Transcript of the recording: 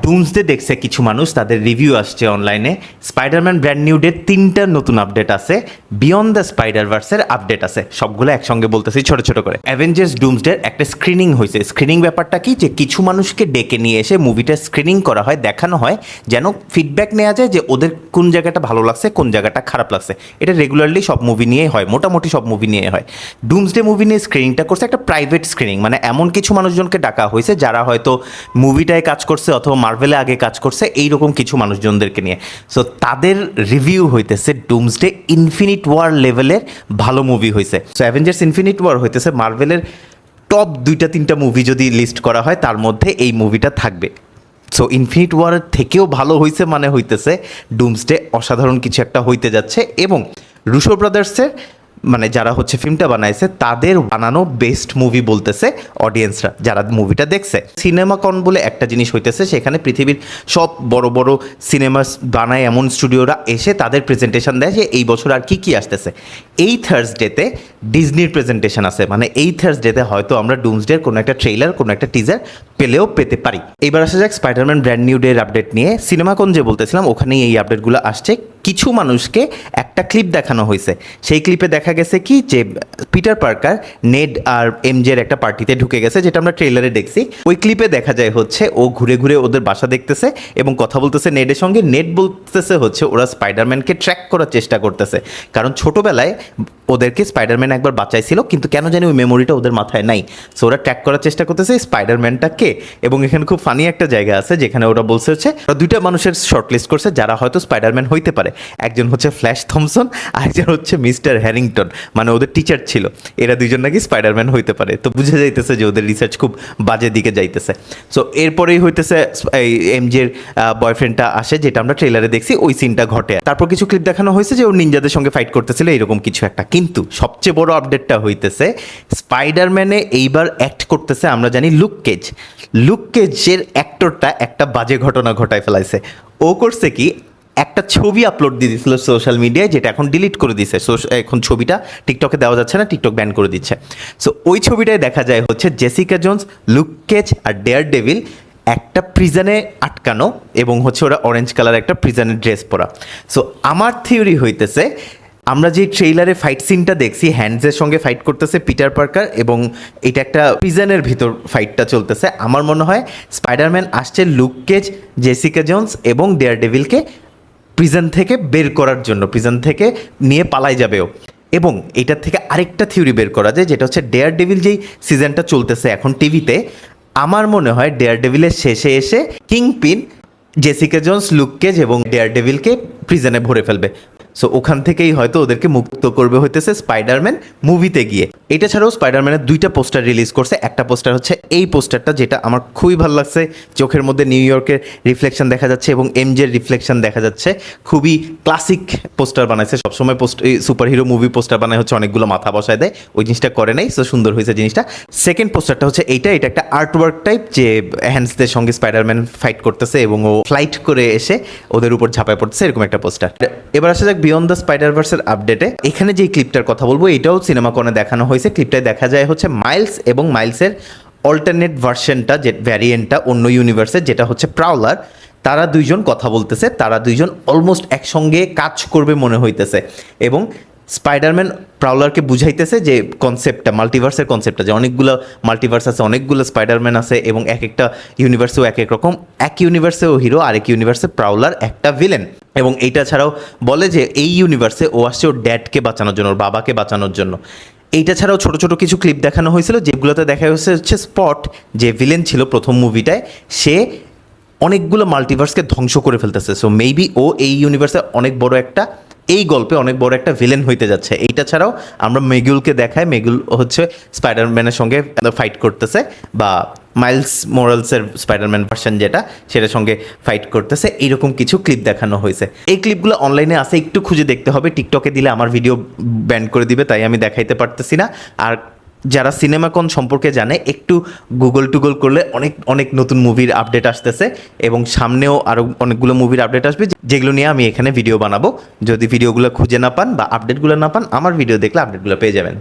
Doomsday দেখছে কিছু মানুষ, তাদের রিভিউ আসছে অনলাইনে। স্পাইডারম্যান ব্র্যান্ড নিউ ডে 3টা নতুন আপডেট আছে, বিয়ন্ড দ্য স্পাইডারভার্সের আপডেট আছে, সবগুলো একসঙ্গে বলতেছি ছোট ছোট করে। অ্যাভেঞ্জার্স ডুমসডের একটা স্ক্রিনিং হয়েছে। স্ক্রিনিং ব্যাপারটা কি, যে কিছু মানুষকে ডেকে নিয়ে এসে মুভিটা স্ক্রিনিং করা হয়, দেখানো হয়, যেন ফিডব্যাক নেওয়া যায় যে ওদের কোন জায়গাটা ভালো লাগছে, কোন জায়গাটা খারাপ লাগছে। এটা রেগুলারলি সব মুভি নিয়ে হয়, মোটামুটি সব মুভি নিয়ে হয়। ডুমসডে মুভি নিয়ে স্ক্রিনিংটা করছে একটা প্রাইভেট স্ক্রিনিং, মানে এমন কিছু মানুষজনকে ডাকা হয়েছে যারা হয়তো মুভিটায় কাজ করছে অথবা মার্ভেলে আগে কাজ করছে, এইরকম কিছু মানুষজনদেরকে নিয়ে। সো তাদের রিভিউ হইতেছে ডুমসডে ইনফিনিট ওয়ার লেভেলের ভালো মুভি হয়েছে। সো অ্যাভেঞ্জার্স ইনফিনিট ওয়ার হইতেছে মার্ভেলের টপ 2-3টা মুভি যদি লিস্ট করা হয়, তার মধ্যে এই মুভিটা থাকবে। সো ইনফিনিট ওয়ারের থেকেও ভালো হয়েছে, মানে হইতেছে ডুমসডে অসাধারণ কিছু একটা হইতে যাচ্ছে। এবং রুশো ব্রাদার্সের মানে যারা হচ্ছে ফিল্মটা বানাইছে, তাদের বানানো বেস্ট মুভি বলতেছে অডিয়েন্সরা যারা মুভিটা দেখছে। সিনেমাকন বলে একটা জিনিস হইতেছে, সেখানে পৃথিবীর সব বড় বড় সিনেমা বানায় এমন স্টুডিওরা এসে তাদের প্রেজেন্টেশন দেয় যে এই বছর আর কি কি আসতেছে। এই থার্সডেতে ডিজনির প্রেজেন্টেশন আছে, মানে এই থার্সডেতে হয়তো আমরা ডুমসডের কোনো একটা ট্রেইলার, কোনো একটা টিজার পেলেও পেতে পারি। এবার আসা যাক স্পাইডারম্যান ব্র্যান্ড নিউ ডের আপডেট নিয়ে। সিনেমাকন যে বলতেছিলাম, ওখানেই এই আপডেটগুলো আসছে। কিছু মানুষকে একটা ক্লিপ দেখানো হয়েছে, সেই ক্লিপে দেখা গেছে কি যে পিটার পার্কার নেড আর এমজের একটা পার্টিতে ঢুকে গেছে, যেটা আমরা ট্রেলারে দেখছি। ওই ক্লিপে দেখা যায় হচ্ছে ও ঘুরে ঘুরে ওদের বাসা দেখতেছে এবং কথা বলতেছে নেডের সঙ্গে। নেড বলতেছে হচ্ছে ওরা স্পাইডারম্যানকে ট্র্যাক করার চেষ্টা করতেছে, কারণ ছোটোবেলায় ওদেরকে স্পাইডারম্যান একবার বাঁচাইছিল, কিন্তু কেন জানি ওই মেমোরিটা ওদের মাথায় নাই। সো ওরা ট্র্যাক করার চেষ্টা করতেছে স্পাইডারম্যানটা কে। এবং এখানে খুব ফানি একটা জায়গা আছে যেখানে ওরা বলছে হচ্ছে ওরা 2টা মানুষের শর্টলিস্ট করছে যারা হয়তো স্পাইডারম্যান হইতে পারে। একজন হচ্ছে ফ্ল্যাশ থমসন, আরেকজন হচ্ছে মিস্টার হ্যারিংটন, মানে ওদের টিচার ছিল। এরা 2জন নাকি স্পাইডারম্যান হইতে পারে। তো বুঝে যাইতেছে যে ওদের রিসার্চ খুব বাজে দিকে যাইতেছে। সো এরপরেই হইতেছে এই এমজের বয়ফ্রেন্ডটা আসে, যেটা আমরা ট্রেলারে দেখছি, ওই সিনটা ঘটে। তারপর কিছু ক্লিপ দেখানো হয়েছে যে ও নিনজাদের সঙ্গে ফাইট করতেছিল, এরকম কিছু একটা। কিন্তু সবচেয়ে বড় আপডেটটা হইতেছে স্পাইডারম্যানে এইবার অ্যাক্ট করতেছে আমরা জানি লুক কেজ। লুক কেজের অ্যাক্টরটা একটা বাজে ঘটনা ঘটায় ফেলাইছে। ও করছে কি, একটা ছবি আপলোড দিয়ে দিয়েছিল সোশ্যাল মিডিয়ায়, যেটা এখন ডিলিট করে দিচ্ছে। এখন ছবিটা টিকটকে দেওয়া যাচ্ছে না, টিকটক ব্যান করে দিচ্ছে। সো ওই ছবিটায় দেখা যায় হচ্ছে জেসিকা জোন্স, লুক কেজ আর ডেয়ার ডেভিল একটা প্রিজনে আটকানো, এবং হচ্ছে ওরা অরেঞ্জ কালার একটা প্রিজনের ড্রেস পরা। সো আমার থিওরি হইতেছে, আমরা যে ট্রেইলারে ফাইট সিনটা দেখছি, হ্যান্ডসের সঙ্গে ফাইট করতেছে পিটার পার্কার, এবং এটা একটা প্রিজনের ভিতর ফাইটটা চলতেছে। আমার মনে হয় স্পাইডারম্যান আসছে লুক কেজ, জেসিকা জোন্স এবং ডেয়ার ডেভিলকে প্রিজন থেকে বের করার জন্য, প্রিজন থেকে নিয়ে পালাই যাবেও। এবং এটার থেকে আরেকটা থিওরি বের করা যায়, যেটা হচ্ছে ডেয়ার ডেভিল যেই সিজনটা চলতেছে এখন টিভিতে, আমার মনে হয় ডেয়ার ডেভিলের শেষে এসে kingpin Jessica Jones, look cage এবং ডেয়ার ডেভিলকে প্রিজনে ভরে ফেলবে। সো ওখান থেকেই হয়তো ওদেরকে মুক্ত করবে হইতেছে স্পাইডারম্যান মুভিতে গিয়ে। এটা ছাড়াও স্পাইডারম্যানের 2টা পোস্টার রিলিজ করছে। একটা পোস্টার হচ্ছে এই পোস্টারটা, যেটা আমার খুবই ভালো লাগছে। চোখের মধ্যে নিউ ইয়র্কের রিফ্লেকশন দেখা যাচ্ছে এবং এমজের রিফ্লেকশন দেখা যাচ্ছে। খুবই ক্লাসিক পোস্টার বানাইছে। সবসময় সুপার হিরো মুভি পোস্টার বানায় হচ্ছে অনেকগুলো মাথা বসায় দেয়, ওই জিনিসটা করে নাই। সো সুন্দর হয়েছে জিনিসটা। সেকেন্ড পোস্টারটা হচ্ছে এটা একটা আর্টওয়ার্ক টাইপ, যে হ্যান্ডসদের সঙ্গে স্পাইডারম্যান ফাইট করতেছে এবং ও ফ্লাইট করে এসে ওদের উপর ঝাঁপায় পড়তেছে, এরকম একটা পোস্টার। এবার আসা যাক বিয়ন্ড দ্য স্পাইডারভার্সের আপডেটে। এখানে যে ক্লিপটার কথা বলবো, এটাও সিনেমাকনে দেখানো হয়েছে। ক্লিপটায় দেখা যায় হচ্ছে মাইলস এবং মাইলসের অল্টারনেট ভার্সনটা, যে ভ্যারিয়েন্টটা অন্য ইউনিভার্সের, যেটা হচ্ছে প্রাউলার। তারা 2জন কথা বলতেছে, তারা 2জন অলমোস্ট একসঙ্গে কাজ করবে মনে হইতেছে। এবং স্পাইডারম্যান প্রাউলারকে বুঝাইতেছে যে কনসেপ্টটা, মাল্টিভার্সের কনসেপ্টটা, যে অনেকগুলো মাল্টিভার্স আছে, অনেকগুলো স্পাইডারম্যান আছে, এবং এক একটা ইউনিভার্সেও এক এক রকম। এক ইউনিভার্সেও হিরো, আরেক ইউনিভার্সে প্রাউলার একটা ভিলেন। এবং এইটা ছাড়াও বলে যে এই ইউনিভার্সে ও আসছে ওর ড্যাডকে বাঁচানোর জন্য, ওর বাবাকে বাঁচানোর জন্য। এইটা ছাড়াও ছোট ছোট কিছু ক্লিপ দেখানো হয়েছিল, যেগুলোতে দেখা হচ্ছে স্পট, যে ভিলেন ছিল প্রথম মুভিটায়, সে অনেকগুলো মাল্টিভার্সকে ধ্বংস করে ফেলতেছে। সো মেবি ও এই ইউনিভার্সে অনেক বড় একটা, এই গল্পে অনেক বড় একটা ভিলেন হইতে যাচ্ছে। এইটা ছাড়াও আমরা মেগুলকে দেখায়, মেগুল হচ্ছে স্পাইডারম্যানের সঙ্গে ফাইট করতেছে, বা মাইলস মোরালসের স্পাইডারম্যান ভার্সন যেটা, সেটার সঙ্গে ফাইট করতেছে। এইরকম কিছু ক্লিপ দেখানো হয়েছে। এই ক্লিপগুলো অনলাইনে আছে, একটু খুঁজে দেখতে হবে। টিকটকে দিলে আমার ভিডিও ব্যান করে দিবে, তাই আমি দেখাইতে পারতেছি না। আর যারা সিনেমাকন সম্পর্কে জানে, একটু গুগল করলে অনেক অনেক নতুন মুভির আপডেট আসতেছে, এবং সামনেও আরও অনেকগুলো মুভির আপডেট আসবে, যেগুলো নিয়ে আমি এখানে ভিডিও বানাবো। যদি ভিডিওগুলো খুঁজে না পান বা আপডেটগুলো না পান, আমার ভিডিও দেখলে আপডেটগুলো পেয়ে যাবেন।